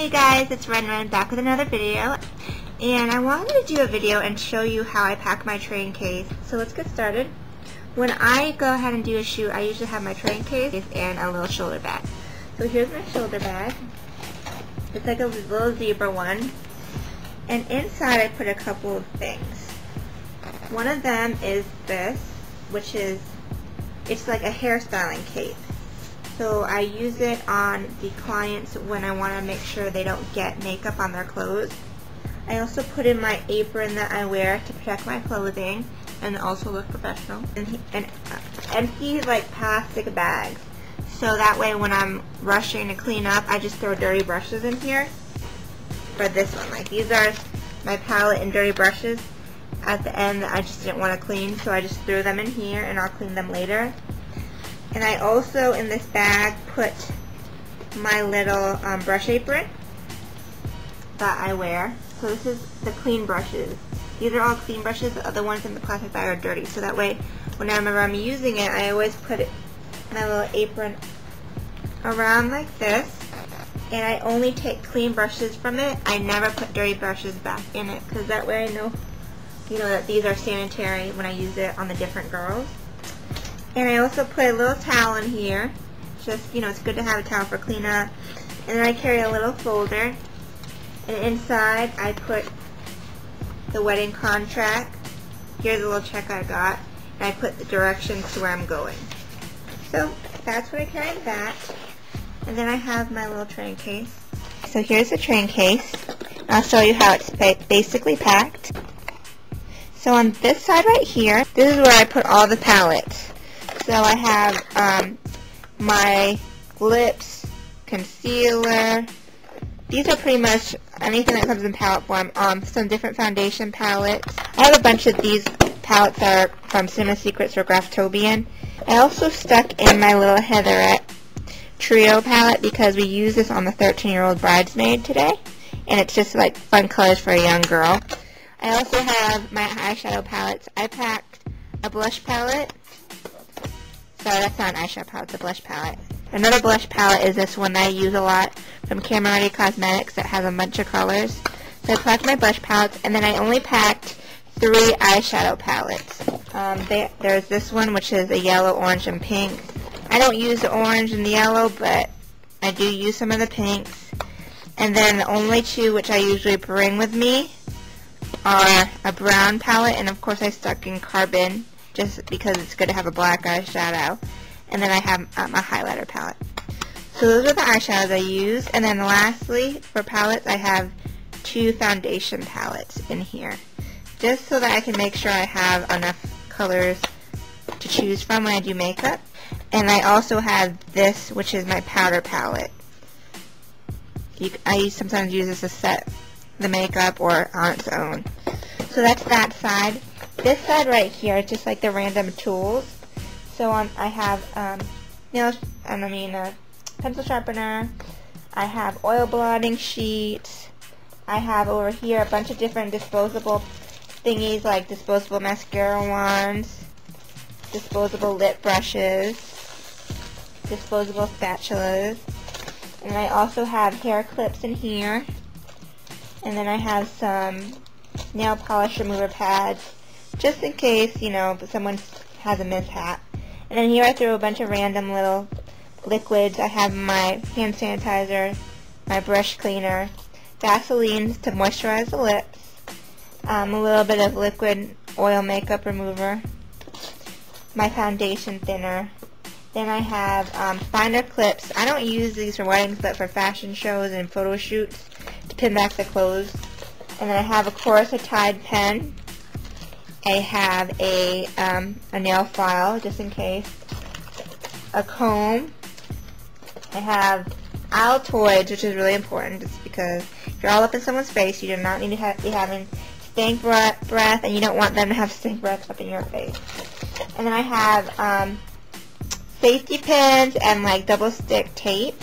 Hey guys, it's Ren back with another video, and I wanted to do a video and show you how I pack my train case. So let's get started. When I go ahead and do a shoot, I usually have my train case and a little shoulder bag. So here's my shoulder bag. It's like a little zebra one, and inside I put a couple of things. One of them is this, which is, it's like a hairstyling cape. So I use it on the clients when I want to make sure they don't get makeup on their clothes. I also put in my apron that I wear to protect my clothing and also look professional. And empty like plastic bags. So that way when I'm rushing to clean up, I just throw dirty brushes in here. For this one, like these are my palette and dirty brushes at the end that I just didn't want to clean, so I just threw them in here and I'll clean them later. And I also, in this bag, put my little brush apron that I wear. So this is the clean brushes. These are all clean brushes. The other ones in the plastic bag are dirty. So that way, whenever I'm using it, I always put my little apron around like this. And I only take clean brushes from it. I never put dirty brushes back in it, because that way I know, that these are sanitary when I use it on the different girls. And I also put a little towel in here. Just, it's good to have a towel for cleanup. And then I carry a little folder. And inside I put the wedding contract. Here's a little check I got. And I put the directions to where I'm going. So that's what I carry in that. And then I have my little train case. So here's the train case. I'll show you how it's basically packed. So on this side right here, this is where I put all the palettes. So I have my lips, concealer. These are pretty much anything that comes in palette form. Some different foundation palettes. I have a bunch of these palettes that are from Cinema Secrets or Graftobian. I also stuck in my little Heatherette Trio palette because we use this on the 13-year-old bridesmaid today. And it's just like fun colors for a young girl. I also have my eyeshadow palettes. I packed a blush palette. Sorry, that's not an eyeshadow palette, it's a blush palette. Another blush palette is this one that I use a lot from Camera Ready Cosmetics that has a bunch of colors. So I packed my blush palettes, and then I only packed 3 eyeshadow palettes. There's this one, which is a yellow, orange, and pink. I don't use the orange and the yellow, but I do use some of the pinks. And then the only 2 which I usually bring with me are a brown palette, and of course I stuck in Carbon, just because it's good to have a black eyeshadow. And then I have a highlighter palette. So those are the eyeshadows I use. And then lastly, for palettes, I have 2 foundation palettes in here. Just so that I can make sure I have enough colors to choose from when I do makeup. And I also have this, which is my powder palette. I sometimes use this to set the makeup or on its own. So that's that side. This side right here is just like the random tools. So I have pencil sharpener. I have oil blotting sheets. I have over here a bunch of different disposable thingies like disposable mascara wands, disposable lip brushes, disposable spatulas. And I also have hair clips in here. And then I have some nail polish remover pads, just in case, someone has a mishap. And then here I threw a bunch of random little liquids. I have my hand sanitizer, my brush cleaner, Vaseline to moisturize the lips, a little bit of liquid oil makeup remover, my foundation thinner. Then I have finer clips. I don't use these for weddings, but for fashion shows and photo shoots to pin back the clothes. And then I have, of course, a Tide pen. I have a nail file, just in case. A comb. I have Altoids, which is really important, just because if you're all up in someone's face, you do not need to be having stink breath, and you don't want them to have stink breath up in your face. And then I have safety pins and like double stick tape,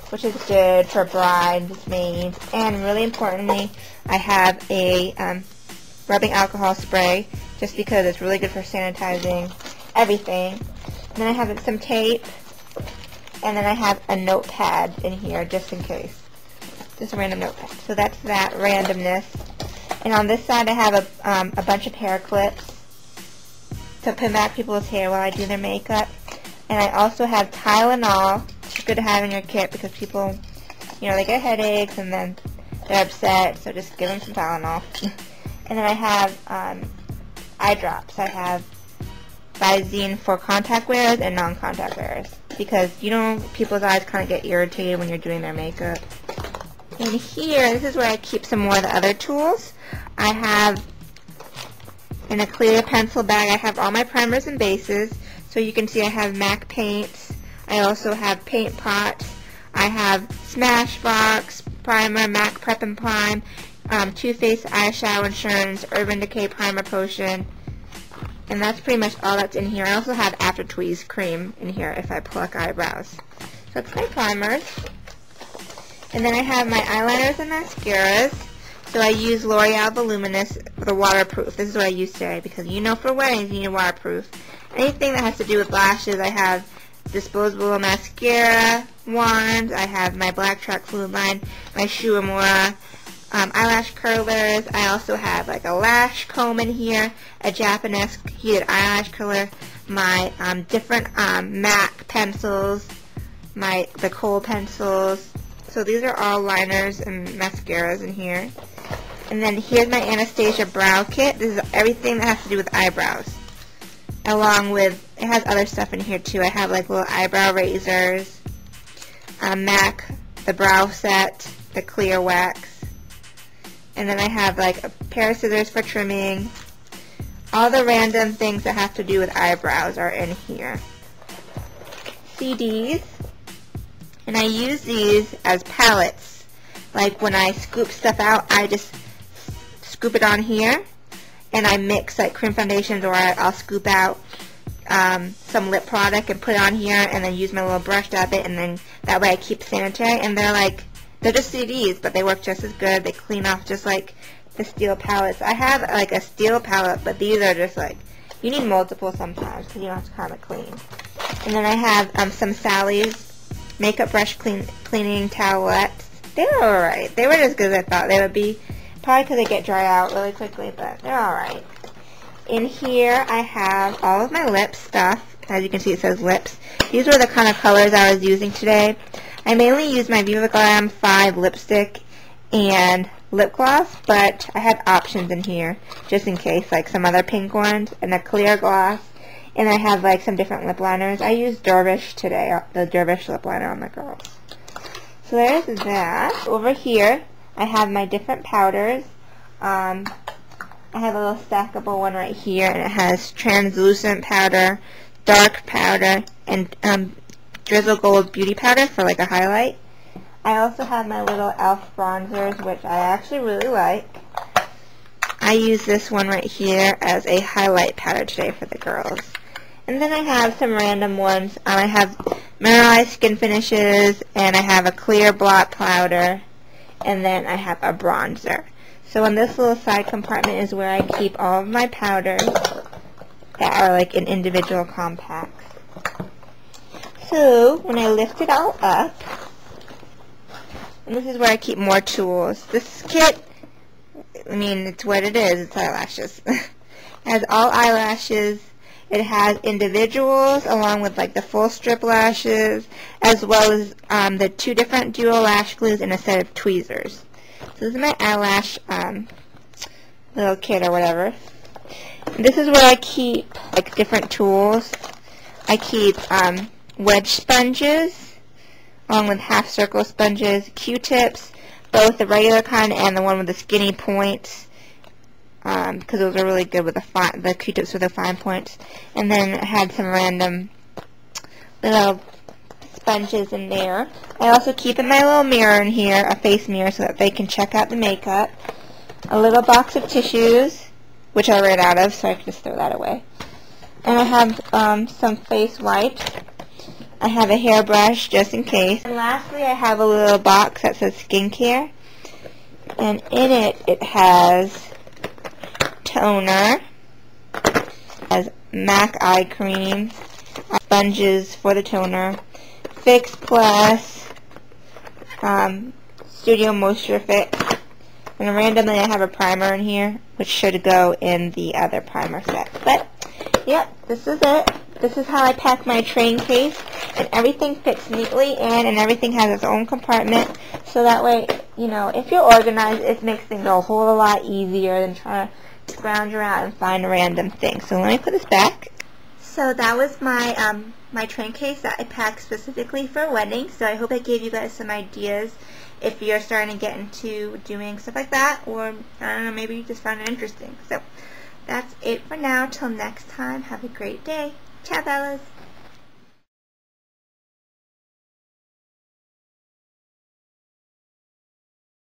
which is good for brides, maids, and really importantly, I have a rubbing alcohol spray, just because it's really good for sanitizing everything. And then I have some tape, and then I have a notepad in here just in case. Just a random notepad. So that's that randomness. And on this side I have a bunch of hair clips to pin back people's hair while I do their makeup. And I also have Tylenol, which is good to have in your kit because people, you know, they get headaches and then they're upset, so just give them some Tylenol. And then I have eye drops. I have Visine for contact wearers and non-contact wearers because, you know, people's eyes kind of get irritated when you're doing their makeup. And here, this is where I keep some more of the other tools. I have, in a clear pencil bag, I have all my primers and bases. So you can see I have MAC paints. I also have paint pots. I have Smashbox primer, MAC Prep and Prime, Too Faced eyeshadow insurance, Urban Decay primer potion, and that's pretty much all that's in here. I also have After Tweeze cream in here if I pluck eyebrows. So that's my primers. And then I have my eyeliners and mascaras. So I use L'Oreal Voluminous, the waterproof. This is what I use today because you know for weddings you need waterproof. Anything that has to do with lashes, I have disposable mascara wands. I have my Black Track Fluid Line, my Shuamura eyelash curlers. I also have like a lash comb in here, a Japanese heated eyelash curler, my different MAC pencils, the kohl pencils. So these are all liners and mascaras in here. And then here's my Anastasia brow kit. This is everything that has to do with eyebrows. Along with, it has other stuff in here too. I have like little eyebrow razors, MAC, the brow set, the clear wax, and then I have like a pair of scissors for trimming. All the random things that have to do with eyebrows are in here. CDs, and I use these as palettes. Like when I scoop stuff out, I just scoop it on here, and I mix like cream foundations, or I'll scoop out some lip product and put it on here, and then use my little brush to dab it, and then that way I keep sanitary. And they're just CDs, but they work just as good. They clean off just like the steel palettes. I have like a steel palette, but these are just like, you need multiple sometimes because you don't have to kind of clean. And then I have some Sally's makeup brush cleaning towelettes. They were alright. They weren't as good as I thought they would be. Probably because they get dry out really quickly, but they're alright. In here I have all of my lip stuff. As you can see, it says lips. These were the kind of colors I was using today. I mainly use my Viva Glam 5 lipstick and lip gloss, but I have options in here just in case, like some other pink ones and a clear gloss. And I have like some different lip liners. I used Dervish today, the Dervish lip liner on the girls. So there's that. Over here I have my different powders. I have a little stackable one right here, and it has translucent powder, dark powder, and Drizzle Gold Beauty Powder for like a highlight. I also have my little e.l.f. bronzers, which I actually really like. I use this one right here as a highlight powder today for the girls. And then I have some random ones. I have mineralized skin finishes, and I have a clear blot powder, and then I have a bronzer. So in this little side compartment is where I keep all of my powders that are like in individual compacts. So when I lift it all up, and this is where I keep more tools. This kit, I mean, it's what it is. It's eyelashes. It has all eyelashes. It has individuals along with like the full strip lashes, as well as the 2 different dual lash glues and a set of tweezers. So this is my eyelash little kit or whatever. And this is where I keep like different tools. I keep wedge sponges along with half circle sponges, Q-tips, both the regular kind and the one with the skinny points, because those are really good with the Q-tips with the fine points. And then I had some random little sponges in there. I also keep in my little mirror in here, a face mirror, so that they can check out the makeup. A little box of tissues, which I ran out of, so I can just throw that away. And I have some face wipes. I have a hairbrush just in case. And lastly, I have a little box that says skincare. And in it, it has toner, has MAC eye cream, sponges for the toner, Fix Plus, Studio Moisture Fit. And randomly I have a primer in here, which should go in the other primer set. But, yep, this is it. This is how I pack my Traincase. And everything fits neatly in, and everything has its own compartment. So that way, you know, if you're organized, it makes things a whole lot easier than trying to scrounge around and find a random thing. So let me put this back. So that was my my Traincase that I packed specifically for weddings. So I hope I gave you guys some ideas if you're starting to get into doing stuff like that, or I don't know, maybe you just found it interesting. So that's it for now. Till next time, have a great day. Ciao, fellas.